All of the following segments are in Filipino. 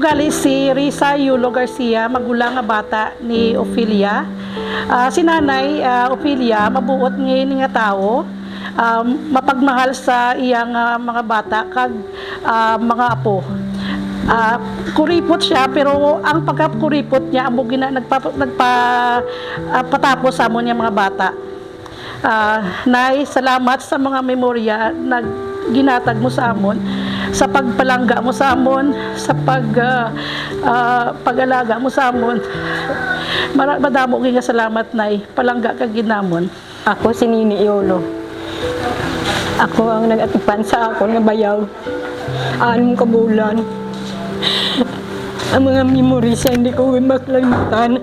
gali si Risa Yulo Garcia, magulang nga bata ni Ophelia. Si nanay Ophelia mabuot nga tao, mapagmahal sa iyang mga bata kag mga apo. Kuripot siya, pero ang pagkakuripot niya amo patapos sa amon mga bata. Nay, salamat sa mga memorya na ginatag mo sa amon, sa pagpalangga mo sa amon, sa pag-alaga mo sa amon. Madamo nga salamat, Nay. Palangga ka ginamon. Ako si Nini Iolo. Ako ang nag-atipan sa ako na bayaw. 6 kabulan. Ang mga memories hindi ko makalimutan.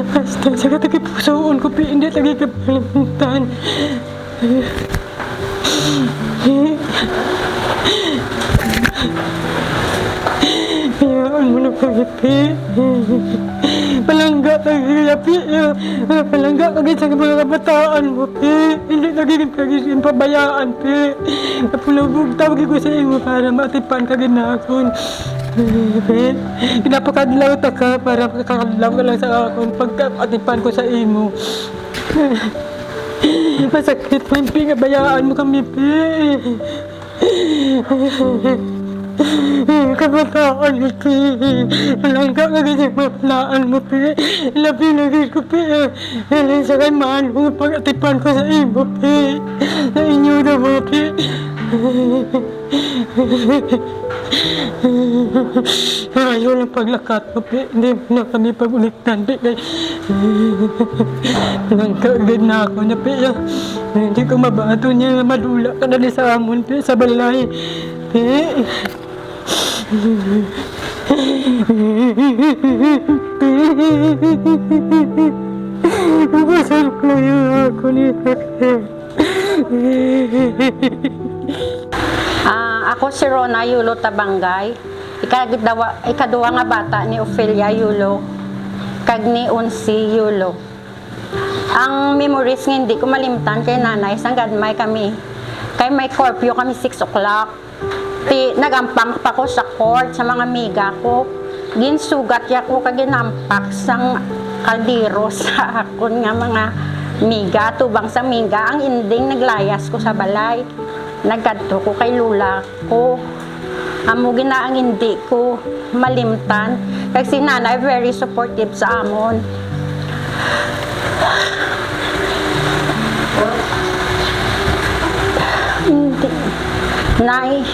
Basta sa katakipusoon ko, hindi lagi kapalimutan. Hayaan mo na Pi. Palangga lagi Pi. Palangga lagi sa mga kabataan mo, Pi. Hindi lagi kagisin pabayaan, Pi. Kapulabog tawag ko sa iyo para matipan ka ginakon. Pi, pinapakadlaw ta ka para kakadlaw ka lang sa akon pagkatipan ko sa imo. Masakit man, Pi, nga bayaan mo kami, Pi. Kabataan mo, Pi. Palangga lagi sa mapalaan mo, Pi. Labi lagi ko, Pi. Halang sa kaimaan mo pagkatipan ko sa imo, Pi. Sa inyo na mo, Pi. Ayaw lang paglakat mo, Pi. Hindi mo na kami pagulitan, Pi. Nangkagad na ako na, Pi. Hindi ko mabato niya. Madula ka na sa amon, Pi, sa balay, Pi. Mabasal ko yung ako ni Ako si Rona Yulo Tabangay. Ikaduwa nga bata ni Ophelia Yulo, kag ni Unsi Yulo. Ang memories nga hindi ko malimtan kay nanay, sanggad may kami. Kay may curfew kami 6 o'clock. Nagampang pa ko sa court sa mga miga ko. Ginsugat ya ko kag ginampak sang kaldero sa akon nga mga miga, tubang sa miga. Ang ending naglayas ko sa balay. Nagkadto ko kay lula ko. Amo gina ang hindi ko malimtan. Kasi si nanay very supportive sa amon. Hindi. Nay,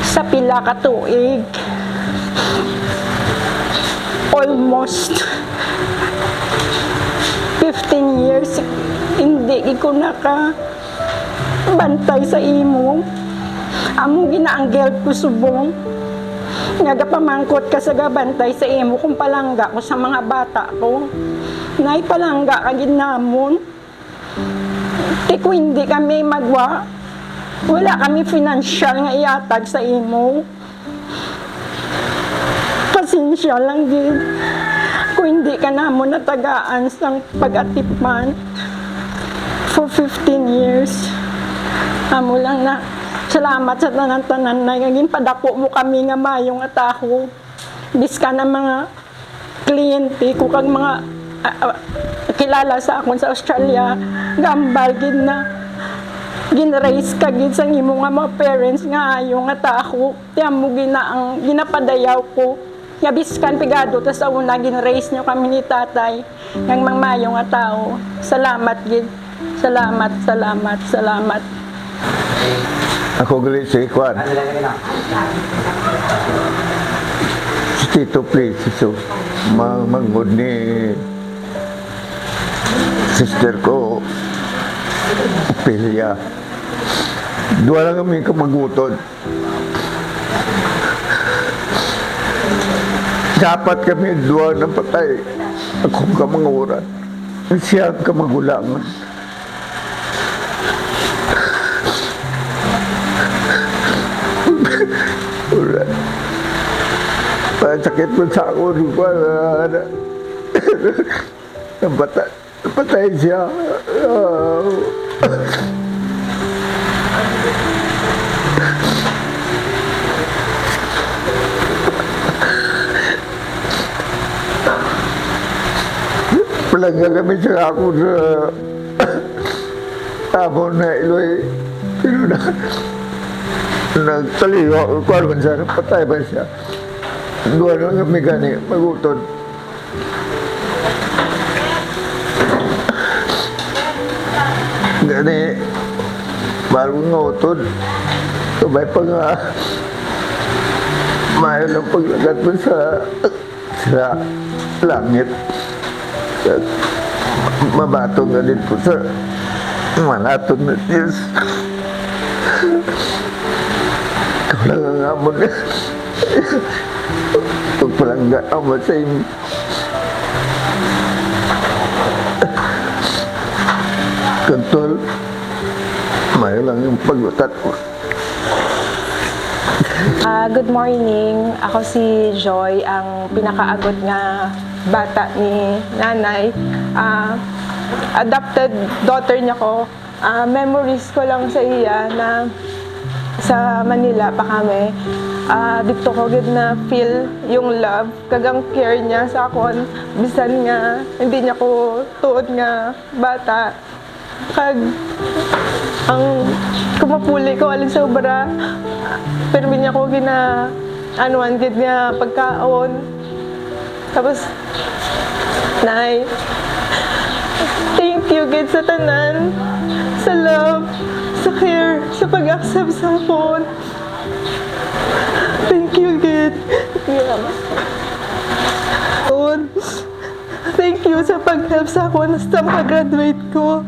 sa pila ka tuig, almost 15 years, hindi ko bantay sa imo. Amo ginaanggel ko subong. Nagapamangkot ka sa gabantay sa imo kung palangga ko sa mga bata ko. Nay, palangga ka ginamon. Tiko hindi kami wala kami financial nga iatag sa imo. Pasensya lang din. Kung hindi ka namon natagaan sa pag-atipan for 15 years. Amo lang na salamat sa tanan-tanan na ngagin padako mo kami nga mayong ataho. Biska na mga kliyente ko kag mga kilala sa akon sa Australia, gambal gid na ginraise ka gid sa imo nga mga parents nga ayo nga taho. Tiyan mo ginapadayaw ko. Nga biskan pigado ta sa una ginraise nyo kami ni tatay ng mga mayo nga tao. Salamat gid. Salamat, salamat, salamat. Ako gali si Kwan. Si Tito please, so mangod ni sister ko, Ophelia. Dua lang kami kamagutod. Dapat kami dua na patay. Akong kamanguran. Siya ang kamagulangan. Ulan. Sakit mo sa ako. Ang bata. Patay siya. Palangga kami sa ako sa tapon na iloy. Pero nagtaliwa. Kuwan man siya, patay ba siya. Doon lang kami gani, magutod. Gani, bago nga utod. Sabay pa nga, mayo lang paglagat mo sa langit. At mabatong nga din po sa manatong na Diyos. Ikaw lang ang amon na. Pagpalangga amon sa inyo. Kantol, mayo lang yung paglutat ko. Good morning. Ako si Joy, ang pinakaagot nga bata ni nanay. Adopted daughter niya ko. Memories ko lang sa iya na sa Manila pa kami. Dito ko gid na feel yung love, kagang care niya sa akon. Bisan nga hindi niya ko tuod nga bata. Kag ang kumapuli ko alin sa ubra, pero niya ko gina anuan gid nga pagkaon. Tapos nay, thank you gid sa tanan, sa love, sa care, sa pag-accept sa akon. Thank you gid. Thank you sa pag-help sa akon hasta makagraduate ko.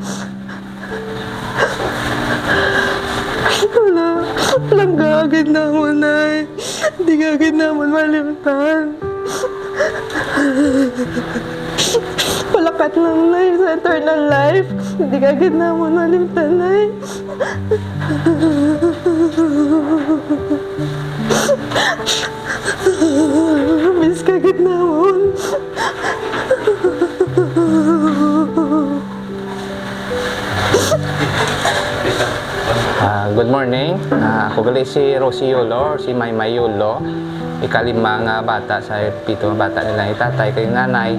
Walang gagawin na mo, Nay. Hindi gagawin na mo malimtan. Palakat ng Nay sa eternal life. Hindi gagawin na mo malimtan, Nay. Miss kagad na mo. Good morning. Ako gali si Rosie Yulo or si Maymay Yulo. Ikalima nga bata sa pito nga bata nila itatay kay nanay.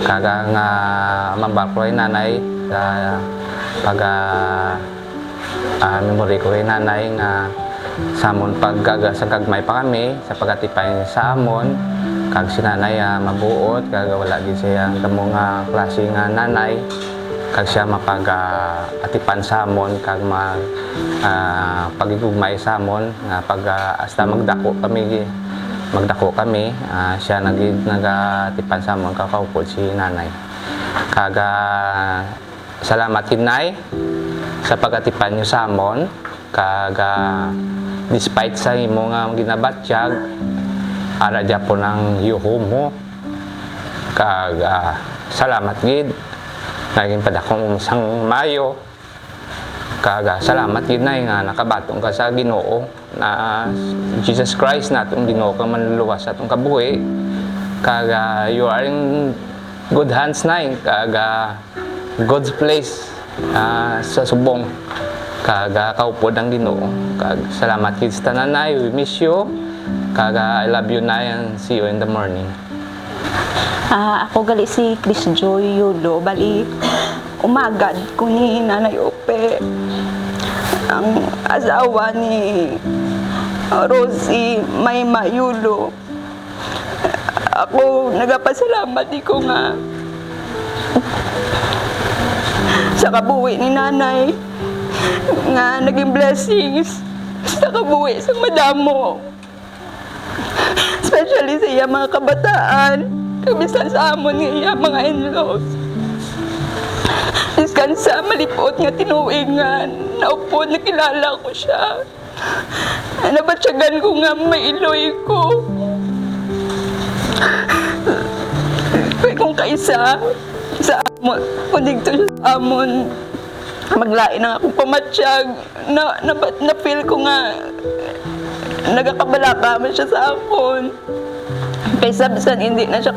Kaga nga mambakro kay nanay sa pag memory ko kay nanay nga samon paggaga sa gagmay pa kami sa pagatipay sa amon. Kag si nanay mabuot kaga wala gid siya kamo nga klase nga nanay. Kag siya atipan sa amon kag pagigugmay sa amon nga pag hasta magdako kami siya nagatipan sa amon kakaupod si nanay. Kag salamat kinay sa pagatipan niyo sa amon kag despite sa imo nga ginabatyag ara dya po ng yuho mo kag salamat gid naging padakong sang Mayo. Kaga salamat gid na nga nakabatong ka sa Ginoo na Jesus Christ natong Ginoo ka manluluwas sa atong kabuhi. Kaga you are in good hands na kaga God's place sa subong. Kaga kaupod ang Ginoo. Kaga salamat gid sa tanan. We miss you. Kaga I love you na and see you in the morning. Ako gali si Chris Joy Yulo, bali umagad ko ni Nanay Ope, ang asawa ni Rosie Maymay Yulo. Ako nagapasalamat ko nga sa kabuhi ni nanay nga naging blessings sa kabuhi sa madamo, especially sa iya mga kabataan. Kabisan sa amon nga iya mga in-laws. Iskan sa malipot nga tinuingan, naupod nakilala ko siya. Nabatsyagan ko nga may iloy ko. Kaya kung kaisa sa amon, kung dito siya sa amon, maglain ang akong pamatsyag. Na-feel ko nga nagakabalaka man siya sa akon. Kaysa bisan hindi na siya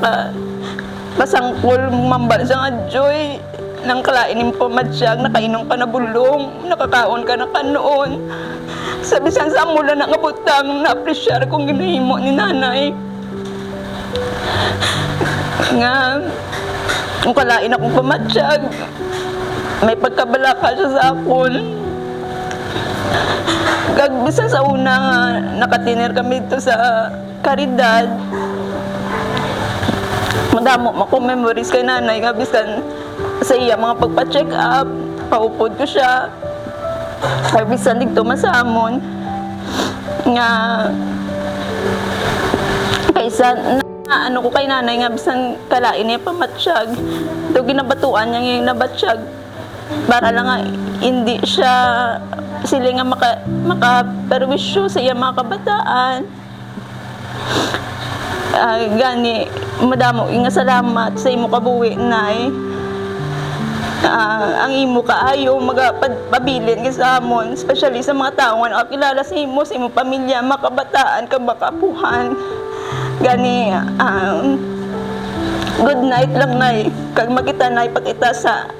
pasangkol, mambal sa nga joy. Nang kalainin po matsyag, nakainom ka na bulong, nakakaon ka na kanoon. Sabisan sa mula na nga butang, na-appreciate kong ginahimo ni nanay. Nga, kung kalain akong pamatsyag, may pagkabalaka siya sa akon. Bisan sa una nga, nakatiner kami dito sa Caridad. Madamo mo kong memories kay nanay nga bisan sa iya mga pagpa-check up, paupod ko siya. Kaya bisan dito masamon nga kaysa na ano ko kay nanay nga bisan kalain niya pamatsyag. Do ginabatuan niya yung nabatsyag para lang nga hindi siya sila nga makaperwisyo sa iya mga kabataan. Gani madamo nga salamat sa imo kabuhi nay. Ang imo kaayo magpabilin sa amon, especially sa mga tao nga nakakilala sa imo pamilya, mga kabataan, kapuhan. Gani good night lang nay. Kag makita nay pakita sa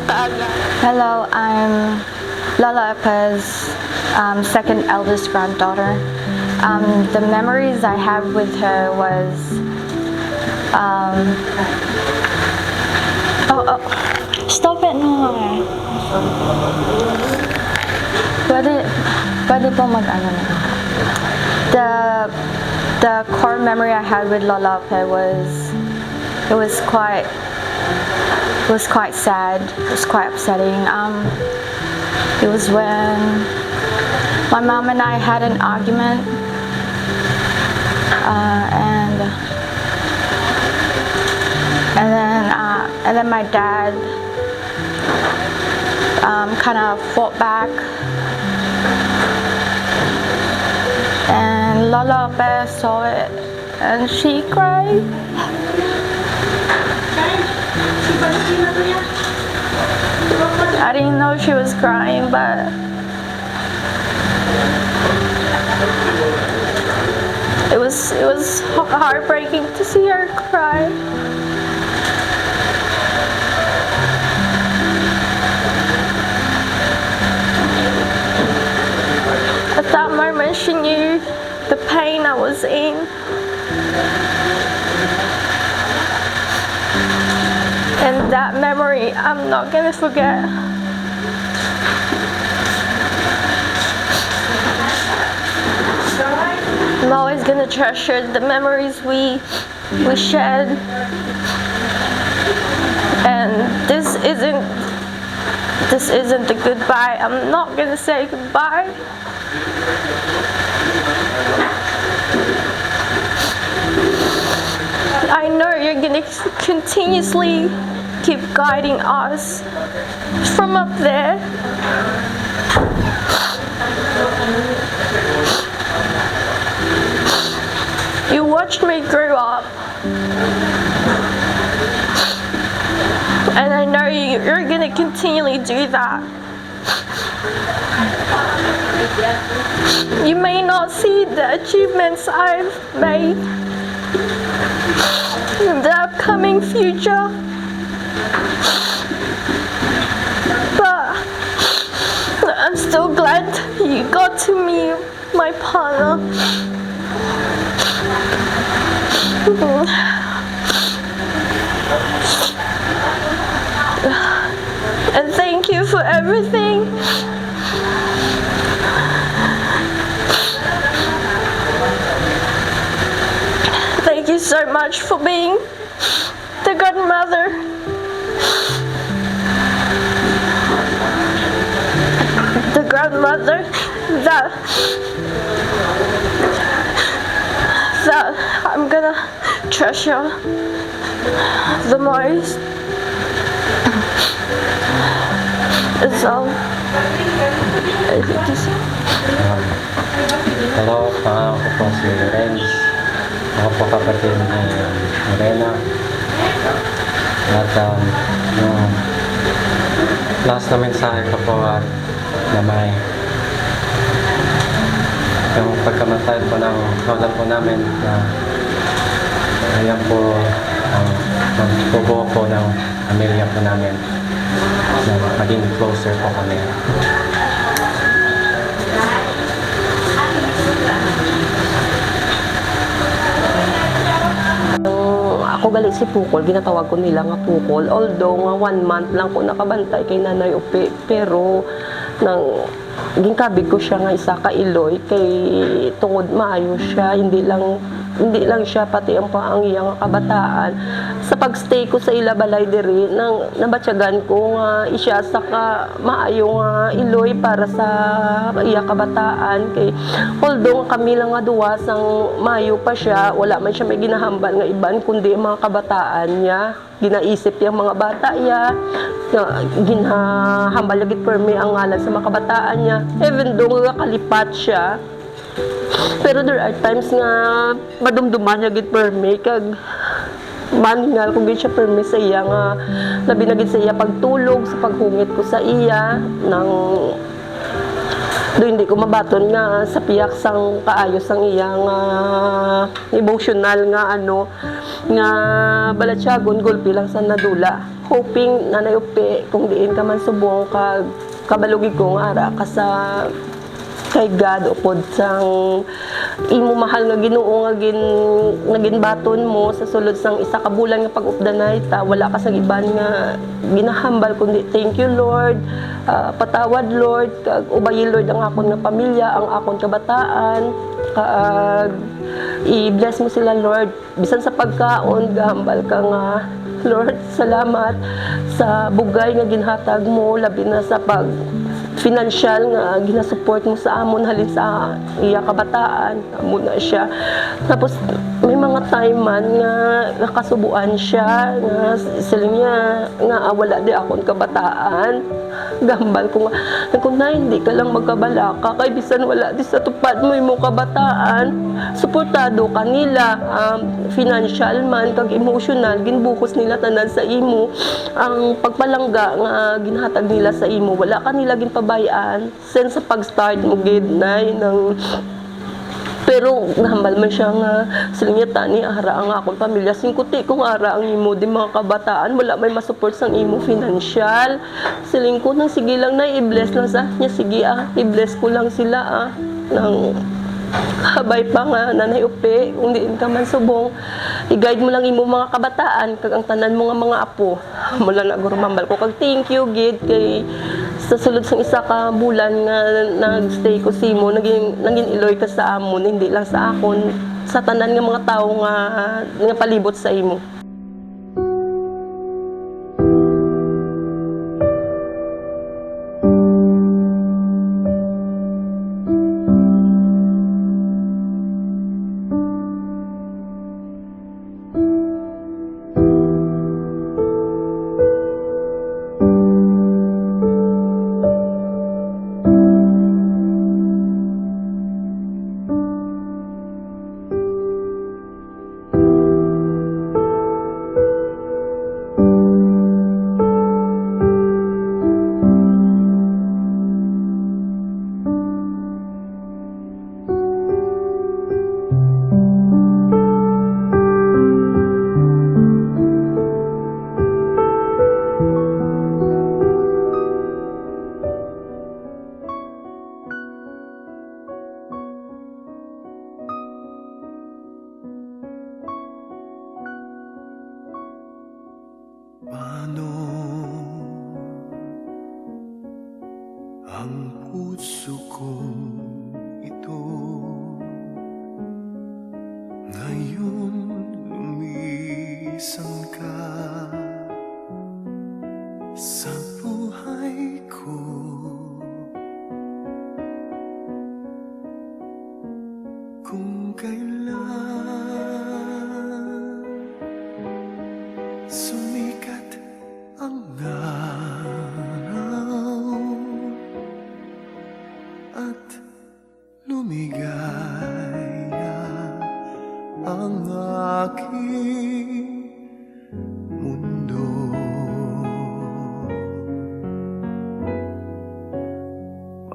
kaaga. Hello, I'm Lola Epa's second eldest granddaughter. The memories I have with her was stop it no. Pwede po mag-ano na. The core memory I had with Lola Epa was quite sad. It was quite upsetting. It was when my mom and I had an argument, and then my dad kind of fought back, and Lola Epa saw it and she cried. I didn't know she was crying, but it was heartbreaking to see her cry. At that moment, she knew the pain I was in. And that memory, I'm not gonna forget. I'm always gonna treasure the memories we shared. And this isn't the goodbye. I'm not gonna say goodbye. I know you're gonna continuously keep guiding us from up there. You watched me grow up, and I know you're gonna continually do that. You may not see the achievements I've made in the upcoming future, but I'm still glad you got to meet my partner. And thank you for everything. Thank you so much for being the godmother. The grandmother that I'm gonna treasure the most. So, hello, pangalan ko po si Renz. Ako po kapatid ni Morena. At yung last na mensahe ko po at namay yung pagkamatay po ng lola po namin na ayan po ang magbubuo po ng pamilya po namin na maging closer po kami. Ako galing si Pukol, ginatawag ko nila nga Pukol. Although nga 1 month lang ko nakabantay kay Nanay Upi, pero nang ginkabig ko siya nga isa ka Iloy kay tungod maayo siya, hindi lang siya pati ang iyang kabataan. Sa pagstay ko sa ila balay diri nang nabatyagan ko nga isya sa ka maayo nga Iloy para sa iya kabataan kay although kami lang nga duwa sang maayo pa siya, wala man siya may ginahambal nga iban kundi ang mga kabataan niya. Ginaisip yung mga bata niya, ginahambal lagi permi ang ngalan sa mga kabataan niya. Even though nga kalipat siya, pero there are times nga madumduman niya gid permi kag maningal kung gid siya permi sa iya nga labi na gid sa iya pagtulog sa paghungit ko sa iya nang do hindi ko mabaton nga sa piyak sang kaayos ang iyang emotional nga nga balatsagon gulpi lang sa nadula hoping Nanay Upi kung diin ka man subong kag kabalugig ko nga ara ka sa kay God upod sang imo mahal nga Ginoo nga ginbaton mo sa sulod sang isa ka bulan nga pag-updanay ta wala ka sang iban nga ginahambal kundi thank you Lord, patawad Lord kag ubayi Lord ang akon nga pamilya, ang akon kabataan kag i-bless mo sila Lord bisan sa pagkaon gahambal ka nga Lord salamat sa bugay nga ginhatag mo labi na sa pag financial nga ginasupport mo sa amon halin sa iya kabataan amo na siya tapos may mga time man nga nakasubuan siya nga sila niya nga wala di akong kabataan gambal ko nga kung na hindi ka lang magkabalaka kay bisan wala di sa tupad mo imong kabataan suportado kanila financial man kag emotional ginbuhos nila tanan sa imo ang pagpalangga nga ginhatag nila sa imo wala kanila ginpabayaan sen sa pag-start mo gid nay nang pero gahambal man siya nga sila niya tani ara ang akong pamilya singkuti kung ara ang imo di mga kabataan wala may masupport sang imo financial siling ko nang sige lang na i-bless lang sa niya sige i-bless ko lang sila nang habay pa nga Nanay Upi kung diin ka man subong i-guide mo lang imo mga kabataan kag ang tanan mo nga mga apo mula na gurumambal ko kag thank you gid kay sa sulod sang isa ka bulan nga nagstay ko simo naging Iloy ka sa amon hindi lang sa akon sa tanan nga mga tawo nga palibot sa imo. Paano ang puso ko ito ngayon lumisan ka sa buhay ko kung kailan sumikat ang araw at lumigaya ang aking mundo.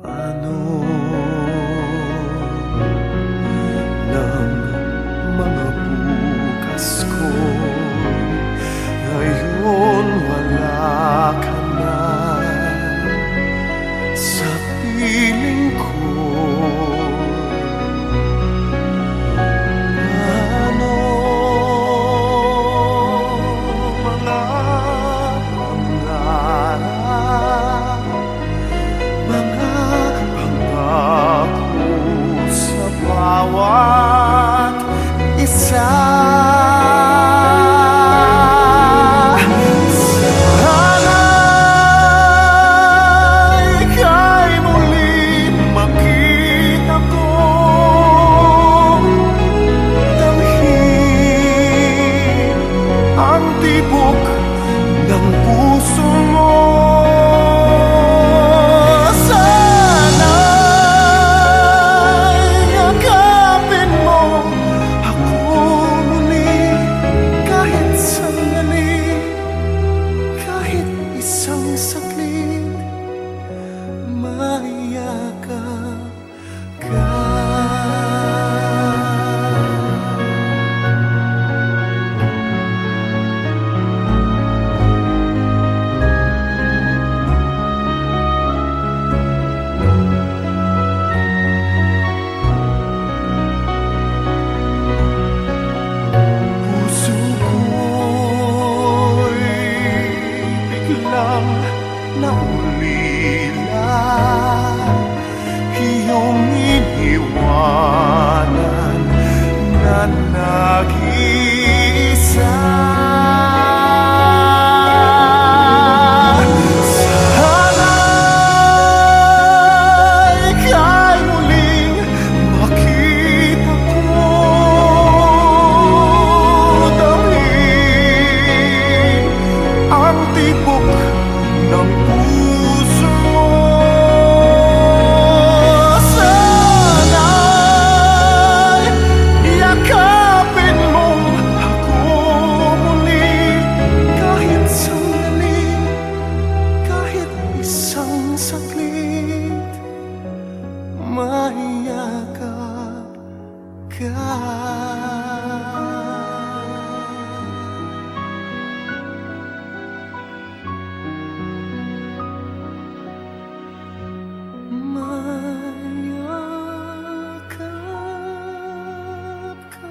Paano ng mga bukas ko bawat isa. Sana'y ika'y muling makita ko, damhin ang tibok ng puso mo. Sana'y yakapin mo ako muli, kahit sandali, kahit isang saglit, mayakap ka. Puso ko'y biglang naulila, iyong iniwanan na nag-iisa. Sana'y ika'y muling makita ko, damhin ang tibok ng puso mo. Sana'y yakapin mo ako muli, kahit sandali, kahit isang saglit, mayakap ka. Mayakap ka.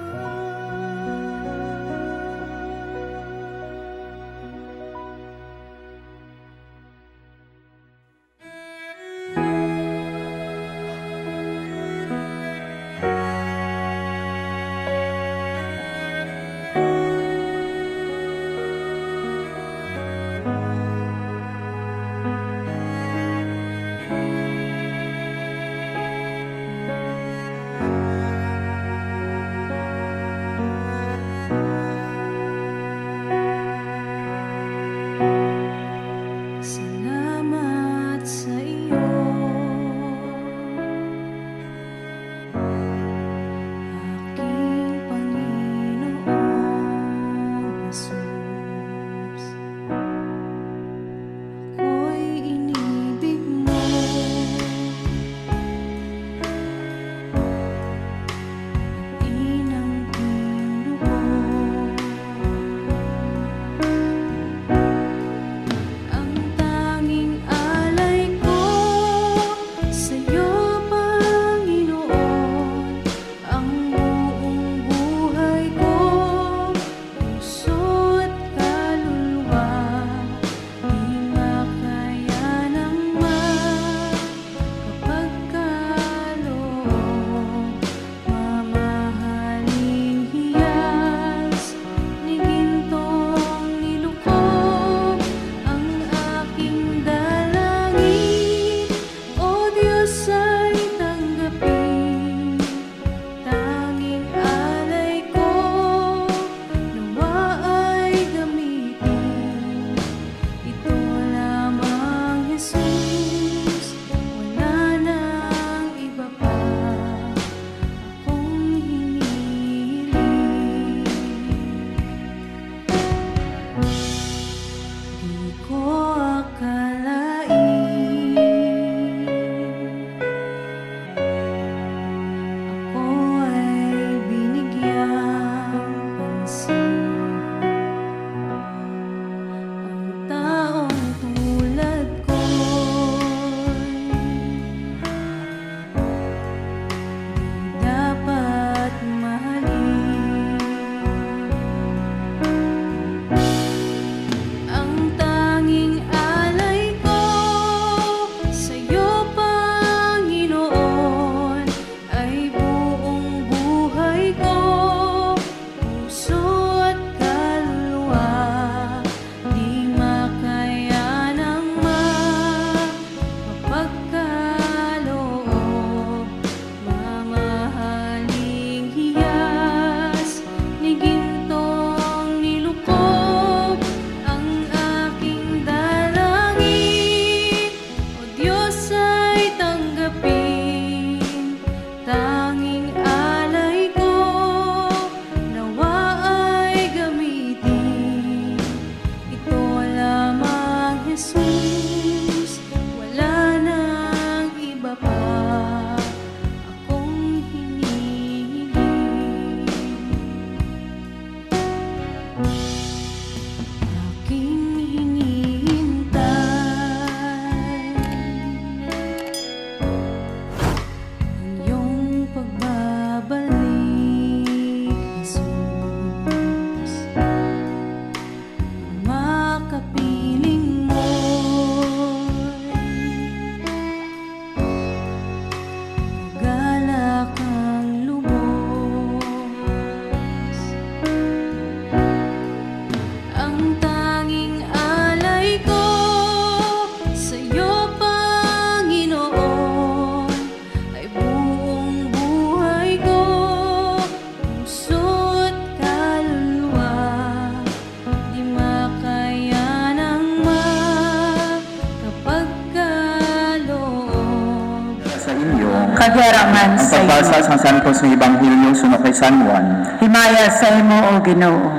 pagbasa sa Santos nga Ebanghelyo suno kay San Juan. Himaya sa imo o Ginoo.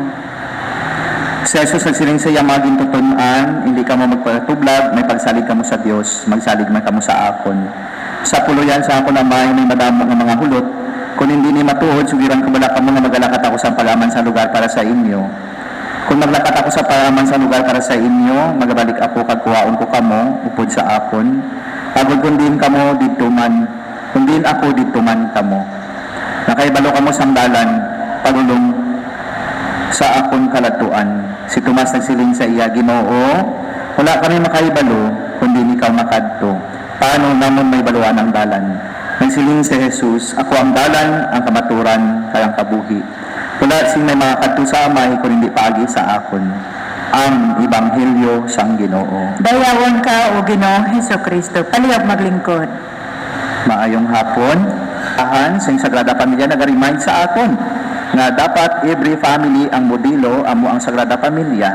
Si Jesus nagsiling sa iya maging tutunan, hindi ka mo magpatublag, may pagsalig ka mo sa Dios, magsalig man ka mo sa akon. Sa puluyan sa akon amay may madamo nga mga hulot, kung hindi ni matuod, sugiran ka bala ka mo na magalakat ako sa palaman sa lugar para sa inyo. Kung maglakat ako sa palaman sa lugar para sa inyo, magabalik ako kagkuhaon ko kamo, upod sa akon. Pagod kung din kamo dito man, kung din ako dito man kamo. Nakaibalo kamo sangdalan, pagulong sa akon kalatuan. Si Tomas nagsiling sa iya, Ginoo, wala kami makaibalo, kundi ikaw makadto. Paano namon may baluan ang dalan? Nagsiling si Jesus, ako ang dalan, ang kamaturan, kayang kabuhi. Wala sing may makakadto sa amay, kung hindi paagi sa akon. Ang Ebanghelyo sang Ginoo. Dayawon ka o Ginoo Hesukristo, palihog maglingkod. Maayong hapon. Ahan, sa Sagrada Pamilya nag-remind sa aton nga dapat every family ang modelo amo ang Sagrada Pamilya.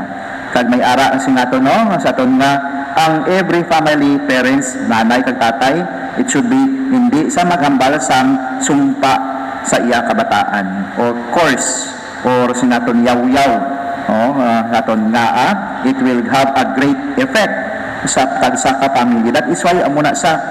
Kag may ara ang singato no sa aton nga ang every family, parents, nanay kag tatay, it should be hindi sa maghambal sang sumpa sa iya kabataan or course or sinaton yaw-yaw. Aton nga it will have a great effect sa tagsa ka family. That is why amo na sa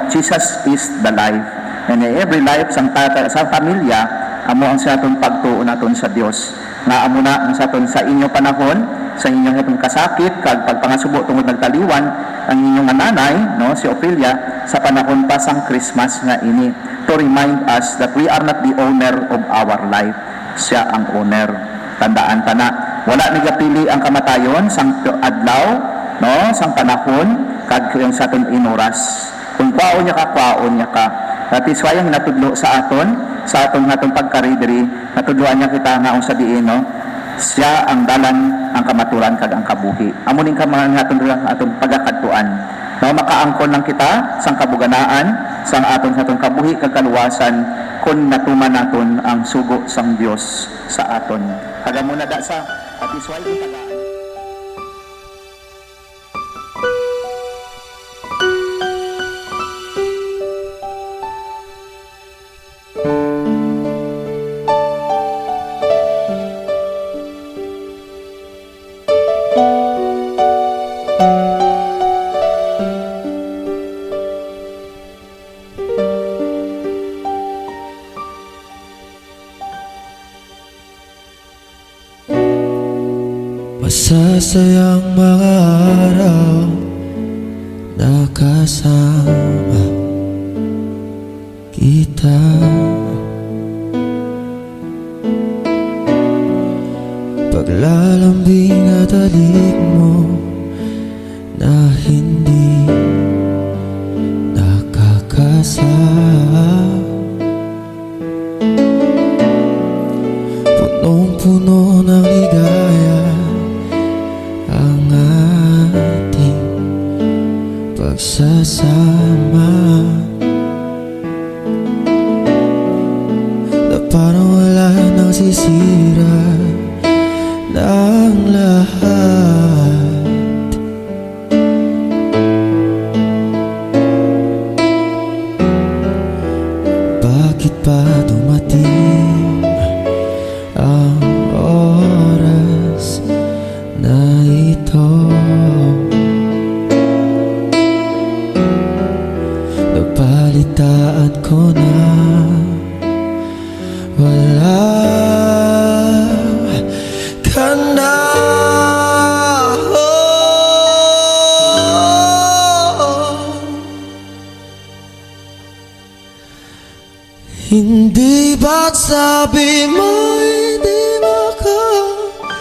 Jesus is the life. And every life sang sa pamilya amo ang sa aton pagtuo naton sa Dios. Nga amo na ang sa aton sa inyo panahon, sa inyong atong kasakit kag pagpangasubo tungod nagtaliwan ang inyong nanay si Ophelia sa panahon pa sang Christmas nga ini to remind us that we are not the owner of our life. Siya ang owner. Tandaan ta na wala nagapili ang kamatayon sang adlaw sang panahon kag sa aton inoras. Kung kwaon niya ka. That is why ang natudlo sa atong pagkaridiri, natudloan niya kita nga sa diin, siya ang dalan, ang kamaturan, kag ang kabuhi. Amunin ka mga atong pagkakatuan. Makaangkon lang kita sang kabuganaan, sang atong kabuhi, kag kaluwasan, kung natuman naton ang sugo sang Dios sa aton. Kagamuna da sa, that is why kung tagaan. Masasayang mga araw na kasama kita. Paglalambing at halik mo na hindi nakakasama. Punong-puno ng ligaya ang ating pagsasama, na parang wala nang sisira ng lahat. Bakit pa dumating ang oras na ito? Napalitaan ko na wala ka na. Hindi ba't sabi mo hindi makaiwan?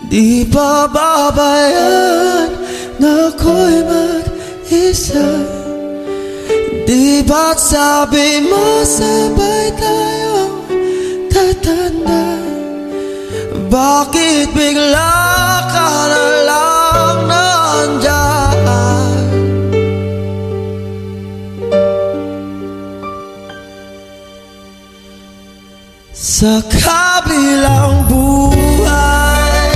Di ba babayan na ako'y mag-isa? Di ba't sabi mo sabay tayong tatanda? Bakit bigla ka na lang nandyan? Sa kabilang buhay,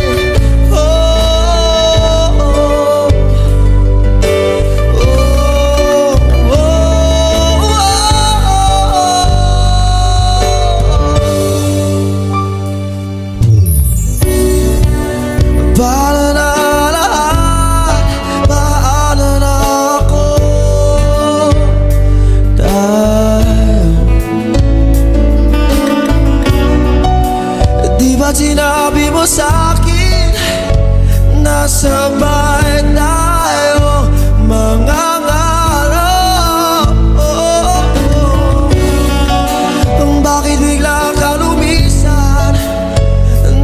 oh, oh, oh, oh. sinabi mo sa'kin na sabay tayo mangangarap. Bakit bigla ka lumisan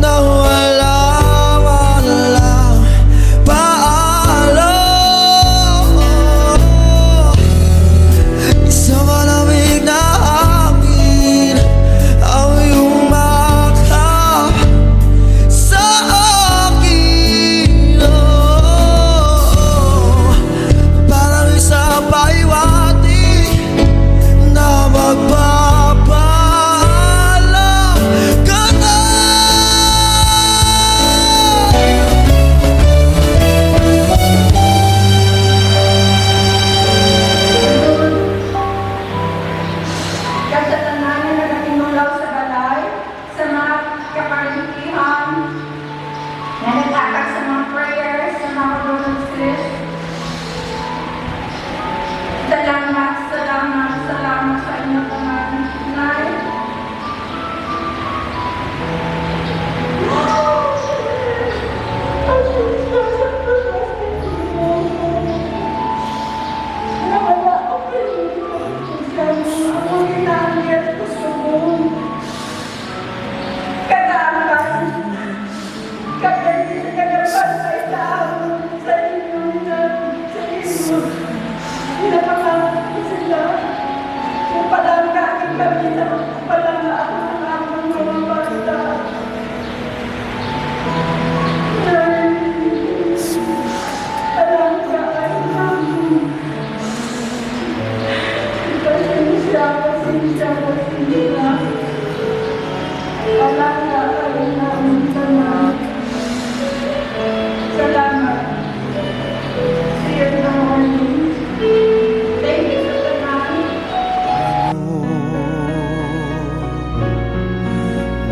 na walang paalam? Isang malamig na hangin ang iyong makap sa akin. Parang isang pahiwati na magpapaalam ka na. Kasalanan na nagtimulaw sa balay, sa mga kaparitihan, na nag-atak sa mga prayers, sa mga condolences. Salamat, salamat, salamat sa inyong mga Nay. Salamat. See you in the morning. Thank you for the night.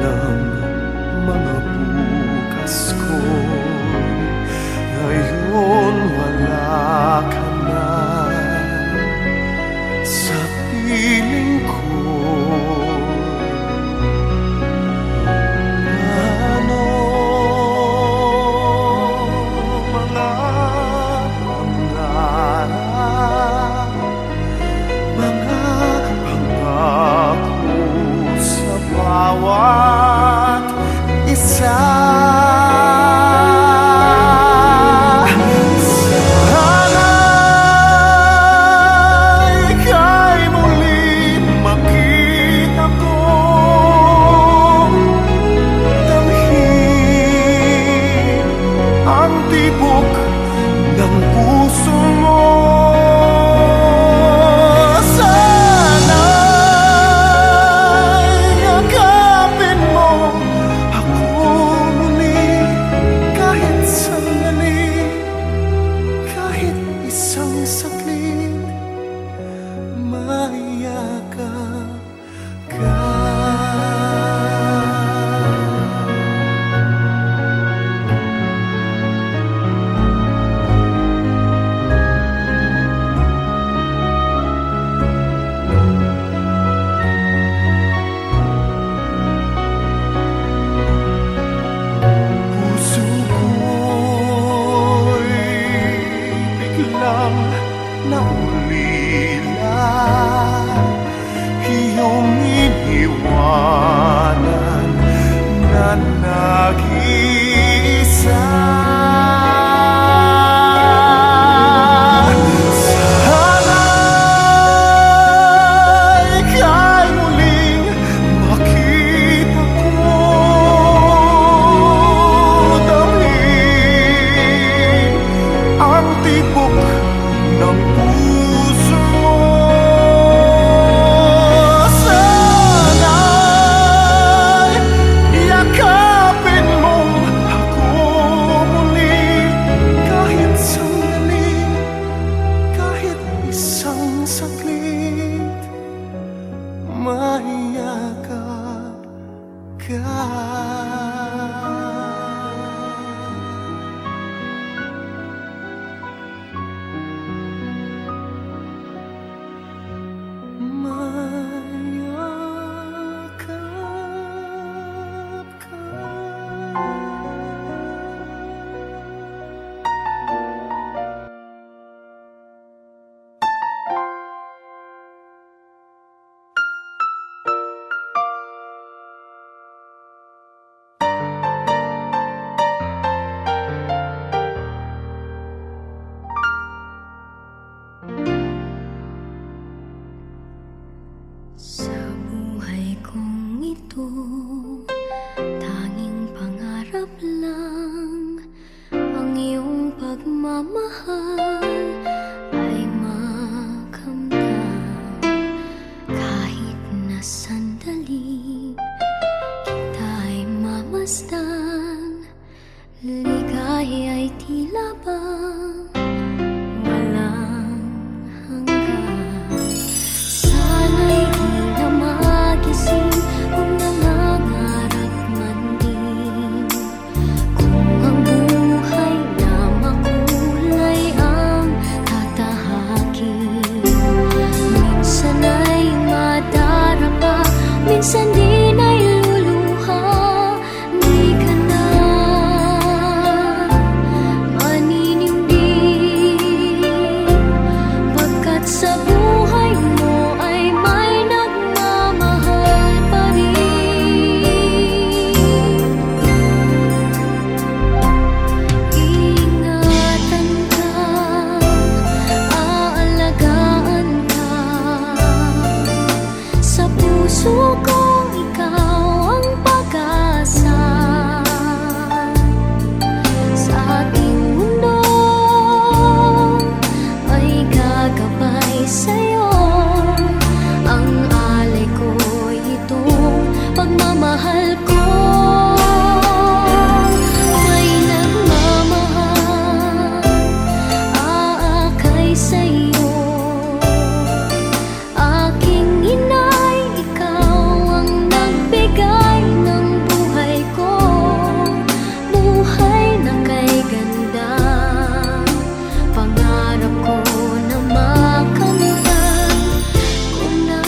Ng mga bukas ko, ngayon wala ka na sa piling ko. Ano mga pangarap, mga pangako sa bawat isa. Sana'y ika'y muling makita ko, damhin ang tibok ng puso mo. Sana'y yakapin mo ako muli, kahit sandali, kahit isang saglit, mayakap ka. Puso ko'y biglang naulila, iyong iniwanan na nag-iisa. Sana'y ika'y muling makita ko, damhin ang tibok ng puso mo. Sana'y yakapin mo ako muli, kahit sandali, kahit isang saglit, mayakap ka. Mayakap ka. Sa buhay kong ito, tanging pangarap lang ang iyong pagmamahal ay makamdam. Kahit na sandali kita'y mamasdan, ligay ay tila bang walang hanggan. Sana'y di na magising kung nangangarap man din, kung ang buhay na makulay ang tatahakin. Minsan ay madarapa, minsan din ay luluha. Di ka na maninindig, pagkat sa buhay mo ay may nagmamahal pa rin. Iingatan ka, aalagaan ka, sa puso ko ikaw ang pag-asa. Sa ating mundo ay gagabay sa'yo, ang alay ko'y itong pagmamahal ko. May nagmamahal, aakay sa'yo. Aking inay, ikaw ang nagbigay ng buhay ko, buhay na kay ganda. Pangarap ko na makamtan ko na.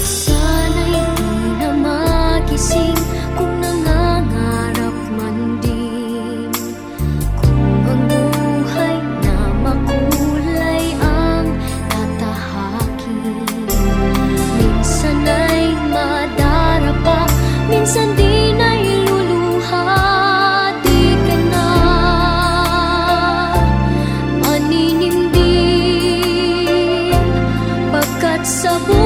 Sana'y di na magising kung nangangarap man din, kung ang buhay na makulay ang tatahakin. Minsan ay madarapa, minsan din ay luluha. Di ka na maninindig, pagkat sa buhay